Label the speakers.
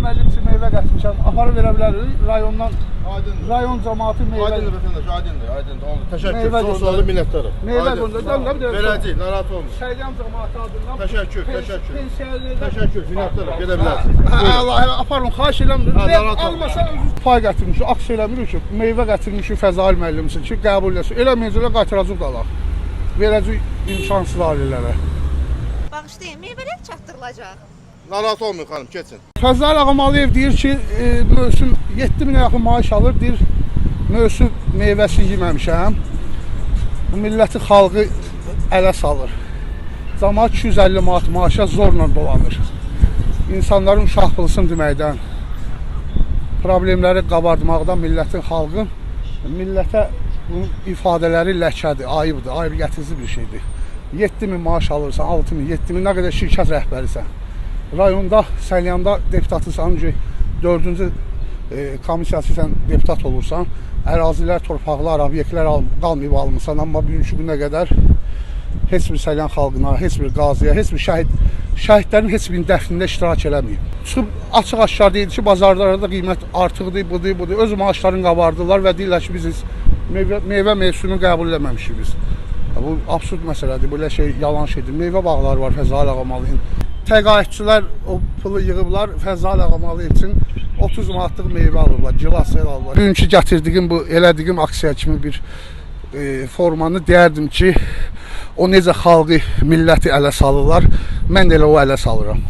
Speaker 1: müəllim üçün meyvə gətirmişəm. Aparıb verə bilərik rayondan.
Speaker 2: Aydındır.
Speaker 1: Rayon cəmaatı meyvə.
Speaker 2: Aydındır vətəndaş, aydındır. Oldu. Təşəkkür.
Speaker 1: Meyvə
Speaker 2: Çox sağ olun, minnətdarım.
Speaker 1: Meyvə göndərdim də.
Speaker 2: Verəcəyik, narahat olmayın.
Speaker 1: Səlyan cəmaatı adından.
Speaker 2: Təşəkkür.
Speaker 1: Pensiyanerlər.
Speaker 2: Təşəkkür, minnətdarım. Gedə bilərsiniz.
Speaker 1: Allah aparın, xahiş eləmirəm.
Speaker 2: narahat olma.
Speaker 1: Almasa özü pay gətirmiş, aks eləmirik ki, meyvə gətirmiş Fəzail müəllim üçün ki, qəbul eləsin. Eləməyəcəklər, qaytaracaq dalaq. Verəcək imkansız ailələrə.
Speaker 3: Bağışlayın, meyvələr çatdırılacaq.
Speaker 2: Narahat olmayın xanım, keçin.
Speaker 1: Fəzail Ağamalıyev deyir ki, mövsüm 7000-ə yaxın maaş alır, deyir, mövsüm meyvəsi yeməmişəm. Bu milləti xalqı ələ salır. Cəmaət 250 manat maaşa zorla dolanır. İnsanların uşaq pılsın deməkdən, problemləri qabardmaqdan millətin, xalqın, millətə bunun ifadələri ləkədir, ayıbdır, ayıb gətirici bir şeydir. 7000 maaş alırsan, 6000, 7000, nə qədər şirkət rəhbərisən. Rayonda, Səlyanda deputatısan, 4-cü komissiyası sən deputat olursan, ərazilər, torpaqlar, obyektlər qalmayıb almışsan, amma bugünkü günə qədər heç bir Səlyan xalqına, heç bir qaziyə, heç bir şəhidlərin heç birinin dəfnində iştirak eləməyib. Çıxıb açıq-aşkar deyildi ki, bazarlarda qiymət artıqdır, budur. Öz maaşlarını qabardılar və deyirlər ki, biz meyvə mövsümünü qəbul eləməmişik biz. Bu absurd məsələdir, belə şey, yalan şeydir. Meyvə bağları var Fəzail Ağamalıyevin. Təqaüdçülər o pulu yığıblar, Fəzail Ağamalıyev üçün 30 manatlıq meyvə alıblar, gilas alıblar. Bugünkü gətirdiyim, bu elədiyim aksiya kimi bir formanı deyərdim ki, o necə xalqı, milləti ələ salırlar, mən də elə o ələ salıram.